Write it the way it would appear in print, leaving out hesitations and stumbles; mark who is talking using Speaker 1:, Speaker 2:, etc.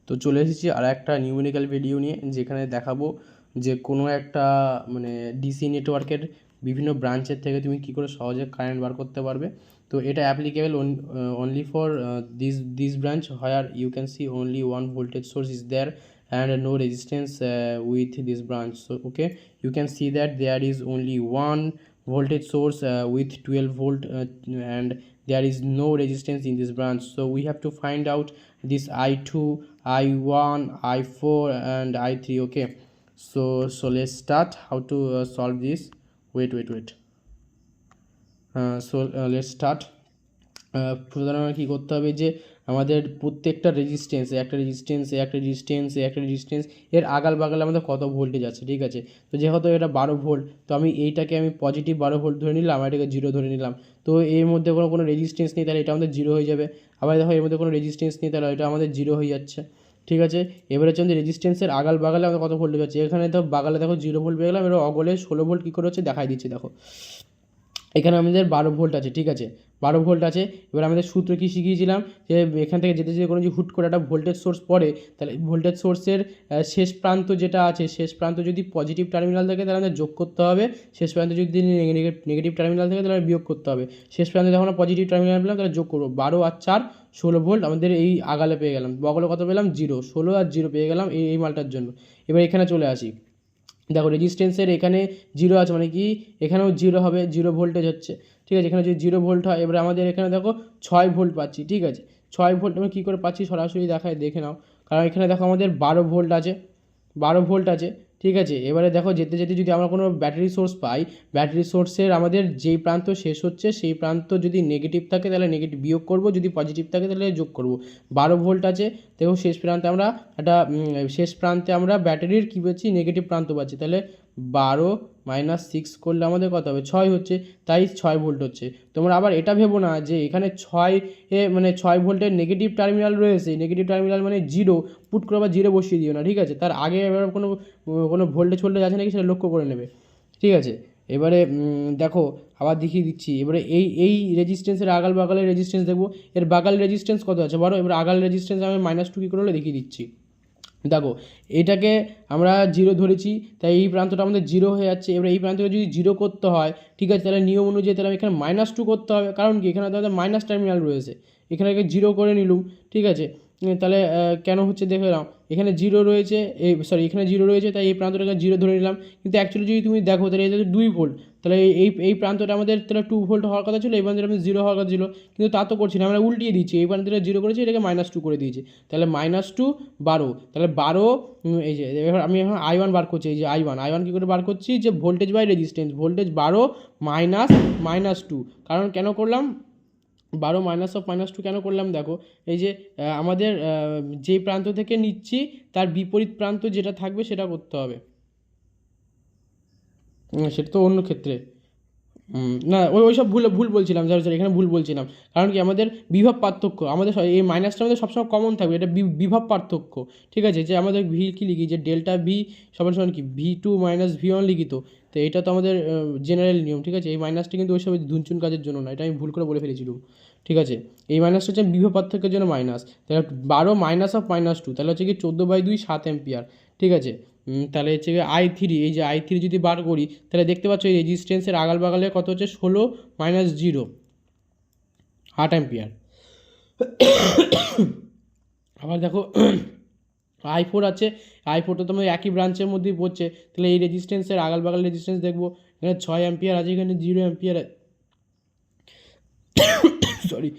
Speaker 1: তো চলে এসেছি আর একটা নিউমেরিক্যাল ভিডিও নিয়ে, যেখানে দেখাবো যে কোনো একটা মানে ডিসি নেটওয়ার্কের বিভিন্ন ব্রাঞ্চের থেকে তুমি কী করে সহজে কারেন্ট বার করতে পারবে। তো এটা applicable only for this branch where you can see only one voltage source is there and no resistance with this branch. So okay, you can see that there is only one voltage source with 12 volt and there is no resistance in this branch. So we have to find out this I2, I1, I4 and I3. Okay, so let's start how to solve this. Wait. Let's start. প্রথমে কী করতে হবে যে আমাদের প্রত্যেকটা resistance এর আগাল বাগালে আমাদের কত ভোল্টেজ আছে, ঠিক আছে। তো যেহেতু এটা 12 ভোল্ট, তো আমি এইটাকে আমি পজিটিভ 12 ভোল্ট ধরে নিলাম, আর এটাকে 0 ধরে নিলাম। তো এর মধ্যে কোনো রেজিস্ট্যান্স নেই, তাহলে এটা আমাদের 0 হয়ে যাবে। আবার দেখো এর মধ্যে কোনো রেজিস্ট্যান্স নেই, তাহলে এটা আমাদের 0 হয়ে যাচ্ছে, ঠিক আছে। এবার হচ্ছে আমাদের রেজিস্ট্যান্সের আগাল বাগালে আমাদের কত ভোল্টেজ আছে, এখানে তো বাগালে দেখো 0 ভোল্ট পেয়ে গেলাম। এবার অগলে 16 ভোল্ট কী করে হচ্ছে দেখাই দিচ্ছি, দেখো এখানে আমাদের 12 ভোল্ট আছে, ঠিক আছে, 12 ভোল্ট আছে। এবার আমাদের সূত্র কী শিখিয়েছিলাম যে এখান থেকে যেতে কোনো যে হুট করে একটা ভোল্টেজ সোর্স পড়ে, তাহলে ভোল্টেজ সোর্সের শেষ প্রান্ত যেটা আছে, শেষ প্রান্ত যদি পজিটিভ টার্মিনাল থাকে তাহলে আমাদের যোগ করতে হবে, শেষ প্রান্ত যদি নেগেটিভ টার্মিনাল থাকে তাহলে বিয়োগ করতে হবে। শেষ প্রান্তে যখন পজিটিভ টার্মিনাল পেলাম তাহলে যোগ করবো, 12 আর 4 16 ভোল্ট আমাদের এই আগালে পেয়ে গেলাম। বগলে কত পেলাম 0, 16 আর 0 পেয়ে গেলাম এই মালটার জন্য। এবার এখানে চলে আসি, দেখো রেজিস্ট্যান্সের এখানে 0 আছে মানে কি এখানেও 0 হবে, 0 ভোল্টেজ হচ্ছে, ঠিক আছে। এখানে যদি 0 ভোল্ট হয়, এবার আমাদের এখানে দেখো 6 ভোল্ট পাচ্ছি, ঠিক আছে। 6 ভোল্ট আমি কী করে পাচ্ছি সরাসরি দেখে নাও, কারণ এখানে দেখো আমাদের 12 ভোল্ট আছে, 12 ভোল্ট আছে, ঠিক আছে। এবারে দেখো যেতে যদি আমরা কোনো ব্যাটারি সোর্স পাই, ব্যাটারি সোর্সের আমাদের যেই প্রান্ত শেষ হচ্ছে সেই প্রান্ত যদি নেগেটিভ থাকে তাহলে নেগেটিভ বিয়োগ করব, যদি পজিটিভ থাকে তাহলে যোগ করব। 12 ভোল্ট আছে, দেখো শেষ প্রান্তে আমরা ব্যাটারির কী পাচ্ছি নেগেটিভ প্রান্ত পাচ্ছি, তাহলে 12 - 6 করলে আমাদের কত হবে 6 হচ্ছে, তাই 6 ভোল্ট হচ্ছে। তোমরা আবার এটা ভেবো না যে এখানে 6 ভোল্টের নেগেটিভ টার্মিনাল রয়েছে, নেগেটিভ টার্মিনাল মানে 0, পুট করে আবার 0 বসিয়ে দিও না, ঠিক আছে। তার আগে এবার কোনো ভোল্টেজ আছে নাকি সেটা লক্ষ্য করে নেবে, ঠিক আছে। এবারে দেখো আবার দেখিয়ে দিচ্ছি, এবারে এই রেজিস্ট্যান্সের আগাল বাগালের রেজিস্ট্যান্স দেখবো, এর বাগাল রেজিস্ট্যান্স কত আছে বলো। এবার আগাল রেজিস্ট্যান্স আমি -2 কী করে দেখিয়ে দিচ্ছি, দেখো এটাকে আমরা 0 ধরেছি, তাই এই প্রান্তটা আমাদের 0 হয়ে যাচ্ছে। এবার এই প্রান্তকে যদি 0 করতে হয়, ঠিক আছে, তাহলে নিয়ম অনুযায়ী তাহলে এখানে -2 করতে হবে, কারণ কি এখানে তাদের মাইনাস টার্মিনাল রয়েছে, এখানে 0 করে নিলুম, ঠিক আছে। তাহলে কেন হচ্ছে দেখে নাও, এখানে 0 রয়েছে, এখানে 0 রয়েছে, তাই এই প্রান্তটাকে 0 ধরে নিলাম। কিন্তু অ্যাকচুয়ালি যদি তুমি দেখো তাহলে এটা 2 ভোল্ট, তাহলে এই প্রান্তটা আমাদের তাহলে 2 ভোল্ট হওয়ার কথা ছিল, এই প্রান্তটা আমাদের 0 হওয়ার কথা ছিল, কিন্তু তা তো করছি না, আমরা উল্টিয়ে দিচ্ছি, এই প্রান্তটা 0 করেছি, এটাকে -2 করে দিয়েছি, তাহলে -2 12, তাহলে 12 এই যে এবার আমি এখন I1 বার করছি, এই যে I1 কী করে বার করছি, যে ভোল্টেজ বাই রেজিস্ট্যান্স, ভোল্টেজ 12 -2, কারণ কেন করলাম 12 -2 কেন করলাম, দেখো এই যে আমাদের যেই প্রান্ত থেকে নিচ্ছি তার বিপরীত প্রান্ত যেটা থাকবে সেটা করতে হবে, সেটা তো অন্য ক্ষেত্রে না ওই সব ভুল বলছিলাম, স্যার এখানে ভুল বলছিলাম, কারণ কি আমাদের বিভব পার্থক্য আমাদের এই মাইনাসটা আমাদের সবসময় কমন থাকবে, এটা বিভব পার্থক্য, ঠিক আছে। যে আমাদের ভি কী লিখি, যে ডেল্টা ভি সমান কি V2 - V1 লিখি, তো এটা তো আমাদের জেনারেল নিয়ম, ঠিক আছে। এই মাইনাসটা কিন্তু ওই সব ধুনচুন কাজের জন্য না, এটা আমি ভুল করে বলে ফেলেছিলাম, ঠিক আছে। এই মাইনাসটা হচ্ছে বিভব পার্থক্যের জন্য মাইনাস, তাহলে 12 -2, তাহলে হচ্ছে কি 14/2 7 অ্যাম্পিয়ার, ঠিক আছে। তাহলে হচ্ছে I3, এই যে I3 যদি বার করি তাহলে দেখতে পাচ্ছ এই রেজিস্ট্যান্সের আগাল বাগালে কত হচ্ছে 16 - 0 8 অ্যাম্পিয়ার। আবার দেখো I4 আছে, I4টা তোমার একই ব্রাঞ্চের মধ্যেই পড়ছে, তাহলে এই রেজিস্ট্যান্সের আগাল বাগাল রেজিস্ট্যান্স দেখবো, এখানে 6 অ্যাম্পিয়ার আছে, এখানে 0 অ্যাম্পিয়ার সরি